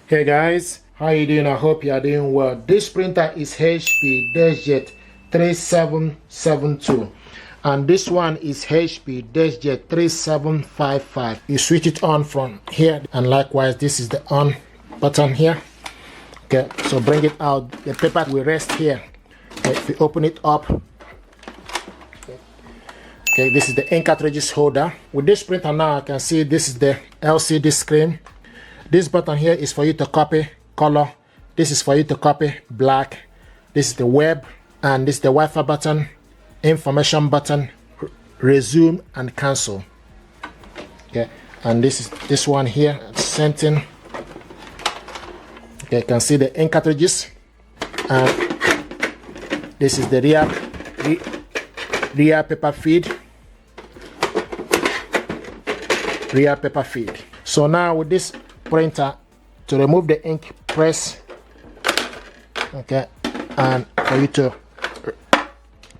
Hey guys, how you doing? I hope you are doing well. This printer is HP DeskJet 3772 and this one is HP DeskJet 3755. You switch it on from here, and likewise this is the on button here. Okay, so bring it out. The paper will rest here. Okay, if you open it up, okay, this is the ink cartridges holder. With this printer now, I can see this is the LCD screen. This button here is for you to copy color. This is for you to copy black. This is the web, and this is the Wi-Fi button, information button, resume and cancel. Okay, and this is this one here, sent in. Okay, you can see the ink cartridges, and this is the rear paper feed. Rear paper feed. So now with this printer, to remove the ink, press, okay, and for you to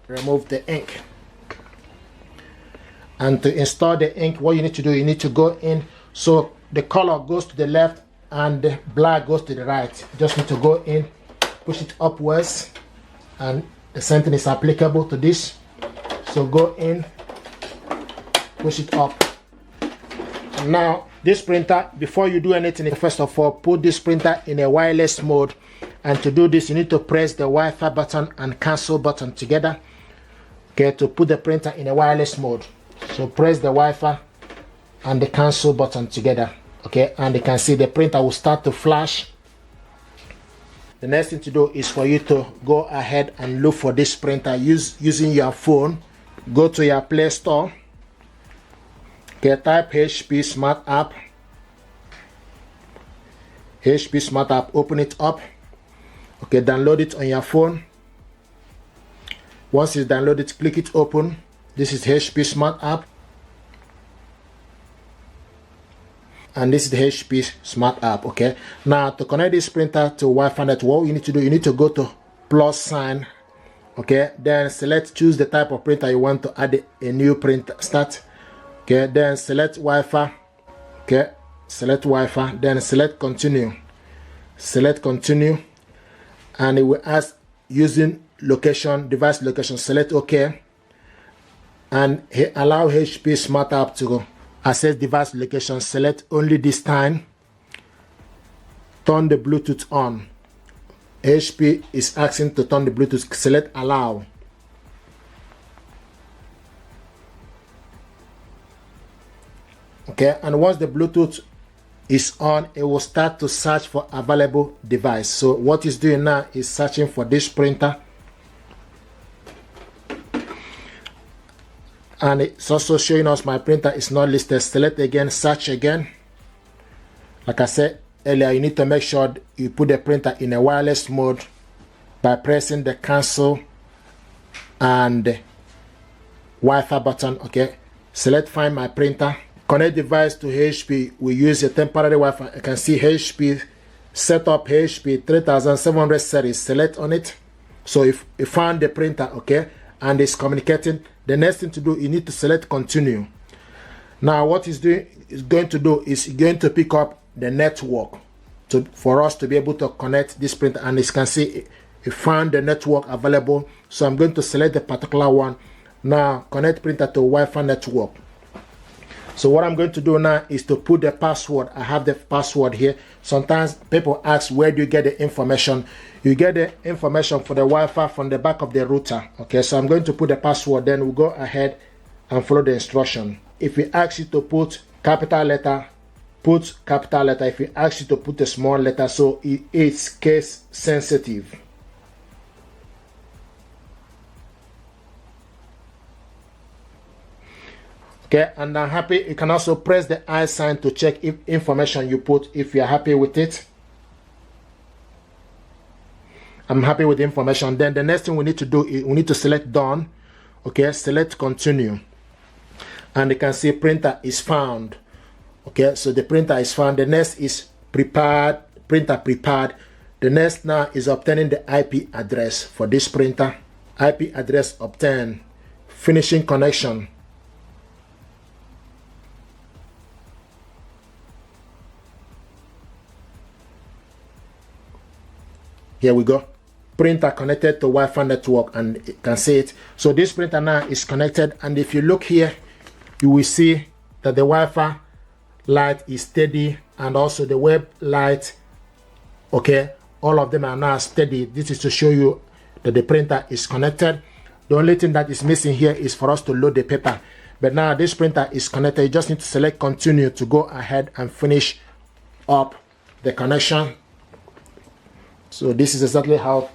remove the ink. And to install the ink, what you need to do, you need to go in, so the color goes to the left and the black goes to the right. You just need to go in, push it upwards, and the same thing is applicable to this. So go in, push it up. And now this printer, before you do anything, first of all, put this printer in a wireless mode. And to do this, you need to press the Wi-Fi button and cancel button together, okay, to put the printer in a wireless mode. So press the Wi-Fi and the cancel button together, okay, and you can see the printer will start to flash. The next thing to do is for you to go ahead and look for this printer using your phone. Go to your Play Store. Okay, type HP Smart App. HP Smart App, open it up. Okay, download it on your phone. Once it's downloaded, click it open. This is HP Smart App. And this is the HP Smart App, okay? Now, to connect this printer to Wi-Fi network, what you need to do, you need to go to plus sign, okay? Then choose the type of printer you want to add a new printer, start. Okay, then select Wi-Fi. Okay, select Wi-Fi. Then select continue. Select continue, and it will ask using location, device location. Select OK, and allow HP Smart App to access device location. Select only this time. Turn the Bluetooth on. HP is asking to turn the Bluetooth. Select allow. Okay, and once the Bluetooth is on, it will start to search for available device. So what it's doing now is searching for this printer, and it's also showing us my printer is not listed. Select again, search again. Like I said earlier, you need to make sure you put the printer in a wireless mode by pressing the cancel and Wi-Fi button. Okay, select find my printer. Connect device to HP. We use a temporary Wi-Fi. You can see HP setup HP 3700 series. Select on it. So if you found the printer, okay, and it's communicating, the next thing to do, you need to select continue. Now what it's going to do is going to pick up the network for us to be able to connect this printer. And as you can see, it found the network available. So I'm going to select the particular one. Now connect printer to Wi-Fi network. So what I'm going to do now is to put the password. I have the password here. Sometimes people ask, where do you get the information? You get the information for the Wi-Fi from the back of the router. Okay, so I'm going to put the password, then we'll go ahead and follow the instruction. If we ask you to put capital letter, put capital letter. If we ask you to put a small letter, so it's case sensitive. Okay, and I'm happy. You can also press the I sign to check if information you put, if you're happy with it. I'm happy with the information. Then the next thing we need to do is we need to select done. Okay, select continue. And you can see printer is found. Okay, so the printer is found. The next is prepared, printer prepared. The next now is obtaining the IP address for this printer. IP address obtained. Finishing connection. Here we go. Printer connected to Wi-Fi network, and you can see it. So this printer now is connected, and if you look here, you will see that the Wi-Fi light is steady, and also the web light, okay, all of them are now steady. This is to show you that the printer is connected. The only thing that is missing here is for us to load the paper, but now this printer is connected. You just need to select continue to go ahead and finish up the connection. So this is exactly how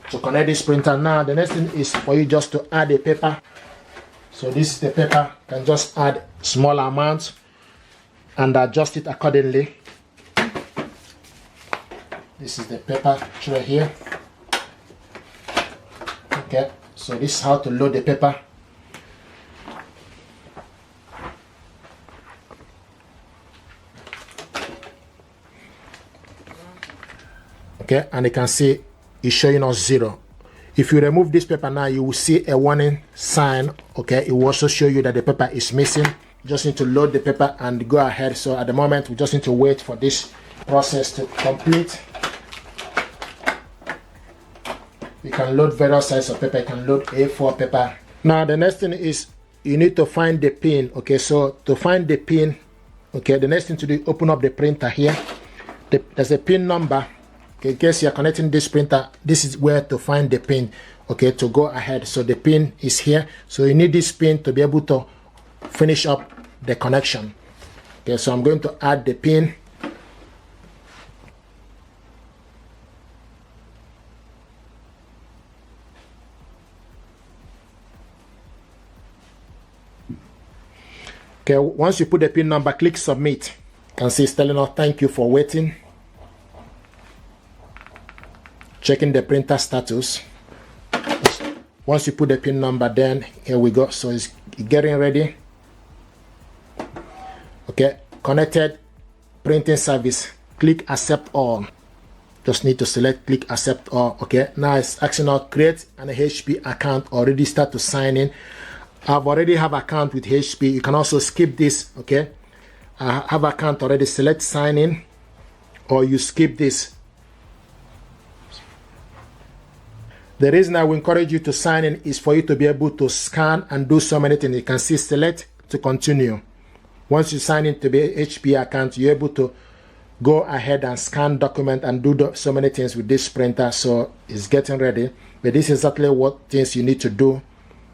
to connect this printer. Now the next thing is for you just to add a paper. So this is the paper. You can just add small amounts and adjust it accordingly. This is the paper tray here. Okay, so this is how to load the paper. Okay, and you can see it's showing us 0. If you remove this paper now, you will see a warning sign. Okay, it will also show you that the paper is missing. You just need to load the paper and go ahead. So at the moment, we just need to wait for this process to complete. You can load various sizes of paper. You can load A4 paper. Now the next thing is you need to find the pin. Okay, so to find the pin, okay, the next thing to do, open up the printer here. There's a pin number. Okay, in case you're connecting this printer, this is where to find the pin. Okay, to go ahead. So the pin is here. So you need this pin to be able to finish up the connection. Okay, so I'm going to add the pin. Okay, once you put the pin number, click submit. You can see it's telling us thank you for waiting. Checking the printer status. Once you put the pin number, then here we go. So it's getting ready. Okay, connected printing service. Click accept all. Just need to select click accept all. Okay, now it's asking us create an HP account or register to sign in. I've already have account with HP. You can also skip this. Okay, I have account already. Select sign in, or you skip this. The reason I will encourage you to sign in is for you to be able to scan and do so many things. You can see select to continue. Once you sign in to the HP account, you're able to go ahead and scan document and do so many things with this printer. So it's getting ready. But this is exactly what things you need to do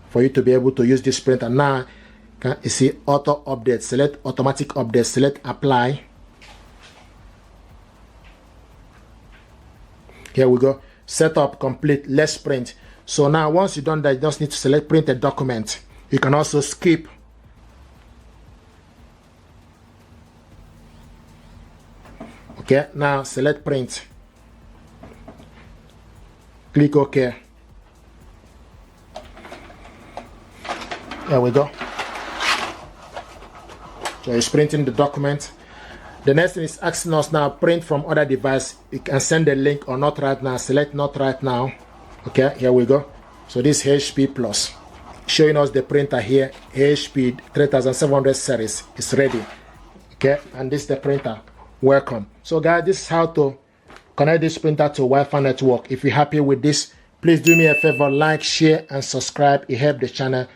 for you to be able to use this printer. Now you see auto update. Select automatic update. Select apply. Here we go. Setup complete. Let's print. So now once you've done that, you just need to select print a document. You can also skip. Okay, now select print. Click OK. There we go. So it's printing the document. The next thing is asking us now print from other device. You can send the link or not right now. Select not right now. Okay, here we go. So this HP Plus showing us the printer here. HP 3700 series is ready. Okay, and this is the printer. Welcome. So guys, this is how to connect this printer to Wi-Fi network. If you're happy with this, please do me a favor, like, share and subscribe. It helps the channel.